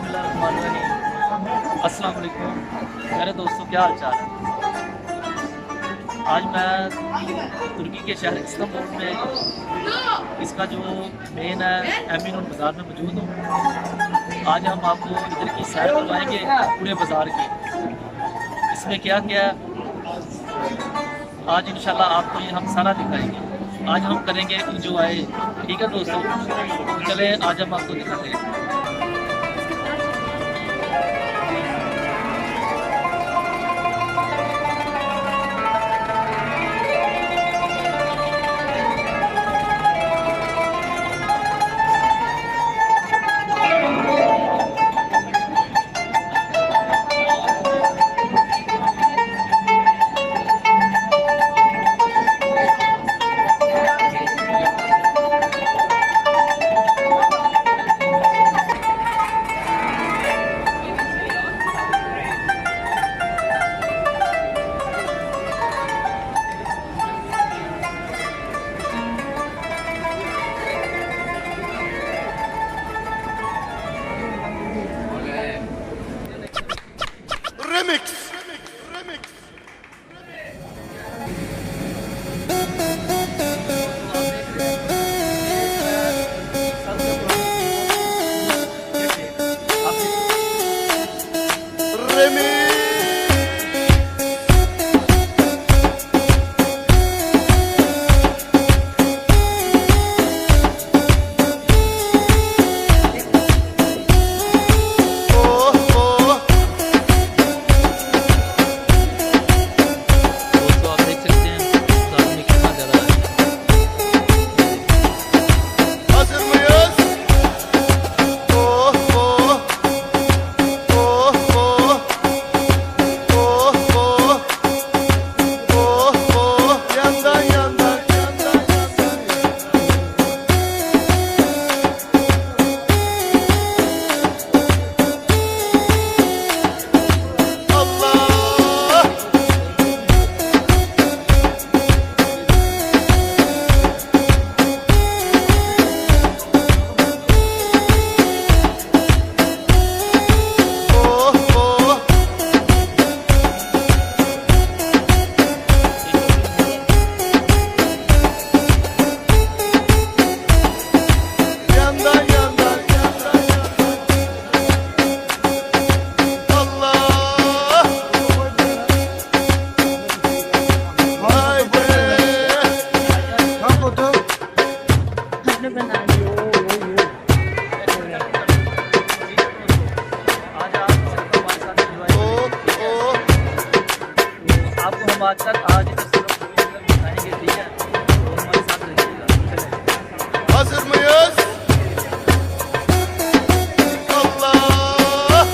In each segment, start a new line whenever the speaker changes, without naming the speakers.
बिस्मिल्लाहिर्रहमानिर्रहीम। अस्सलाम वालेकुम मेरे दोस्तों, क्या हाल चाल है। आज मैं तुर्की के शहर इस्तांबुल में इसका जो मेन है एमिन बाज़ार में मौजूद हूँ। आज हम आपको इधर की सैर करवाएंगे पूरे बाज़ार की, इसमें क्या क्या है आज इंशाल्लाह आपको ये हम सारा दिखाएंगे। आज हम करेंगे इंजॉय, ठीक है दोस्तों। चले आज हम आपको दिखाते हैं। आज दिखाएंगे, ठीक है। तो हमारे साथ रहिएगा।
Hazır mıyız? Allah!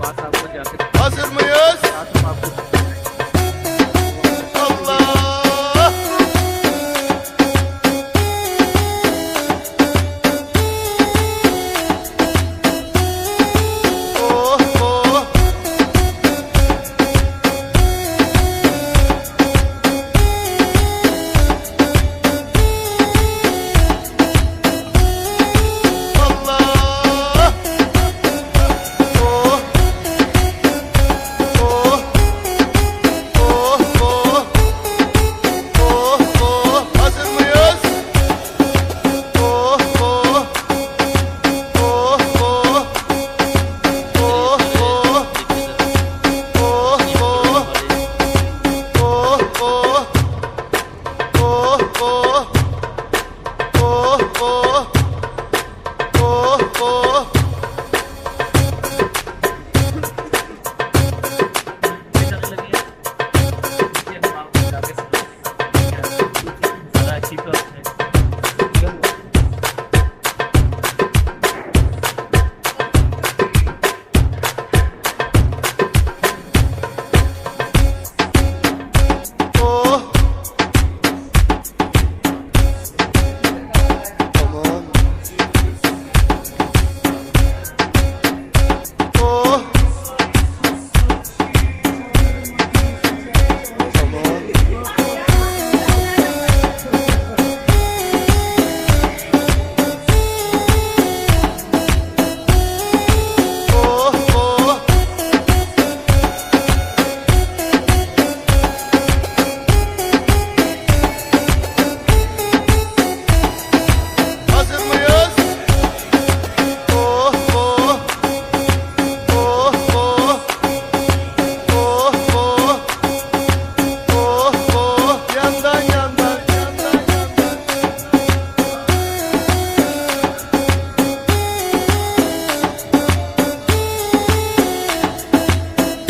दरबार साहब को जाकर
Hazır mıyız?
साथ हम आपको
Allah! Oh, oh. Allah! Oh. Oh. Oh, oh. Oh, oh. Hazır mıyız? Oh, oh. Oh, oh. Oh, oh. Oh, oh. Oh, oh. Oh, oh. Oh, oh. Oh, oh.
जाने लगे हैं। इसलिए हम आपको जाके ज़्यादा अच्छी तो है।
Oh. Tamam. Oh. Tamam. Oh, oh. Hazır mıyız? Oh, oh. Oh, oh. Oh, oh. Oh, oh. Yandan, yandan, yandan, yandan.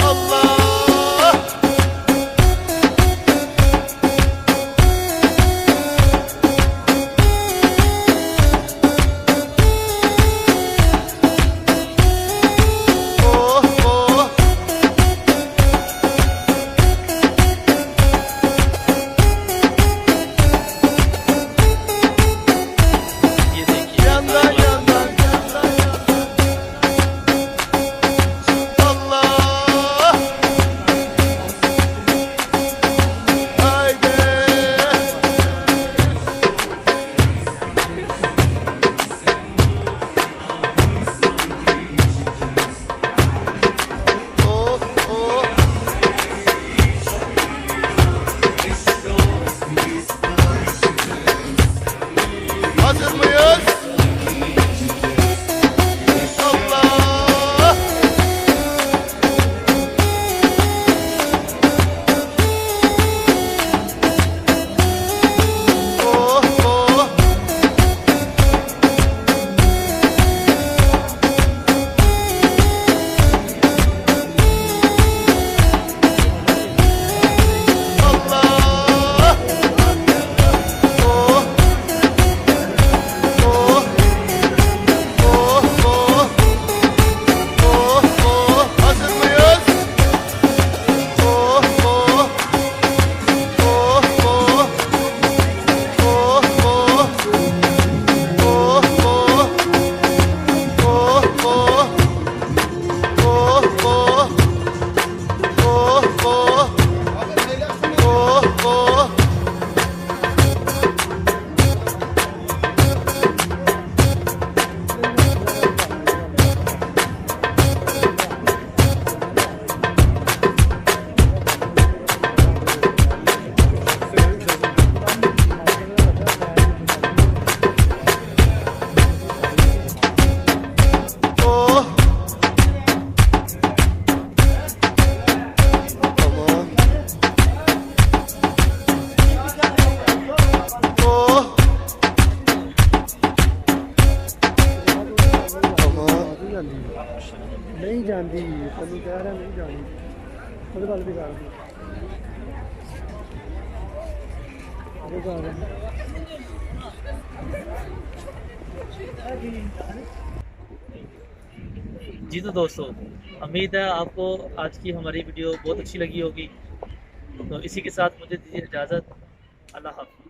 Allah! Oh, oh.
ये देखिए
Yandan, yandan, yandan, yandan. Allah! Haydi! Oh, oh. Hazır mıyız? Allah! Oh, oh. Allah! Oh. Oh. Oh, oh. Oh, oh. Hazır mıyız? Oh, oh. Oh, oh. Oh, oh. Oh, oh. Oh, oh. Oh, oh. Oh, oh. Oh, oh. Oh. Tamam. Oh. Tamam.
ਨਹੀਂ ਜਾਂਦੀ ਤੈਨੂੰ ਕਹਿ ਰਿਹਾ ਨਹੀਂ ਜਾਣੀ ਉਹਦੇ ਵੱਲ ਵੀ ਕਰ ਉਹਦੇ ਗੱਲ
जी तो दोस्तों, उम्मीद है आपको आज की हमारी वीडियो बहुत अच्छी लगी होगी। तो इसी के साथ मुझे दीजिए इजाज़त। अल्लाह हाफ़िज़।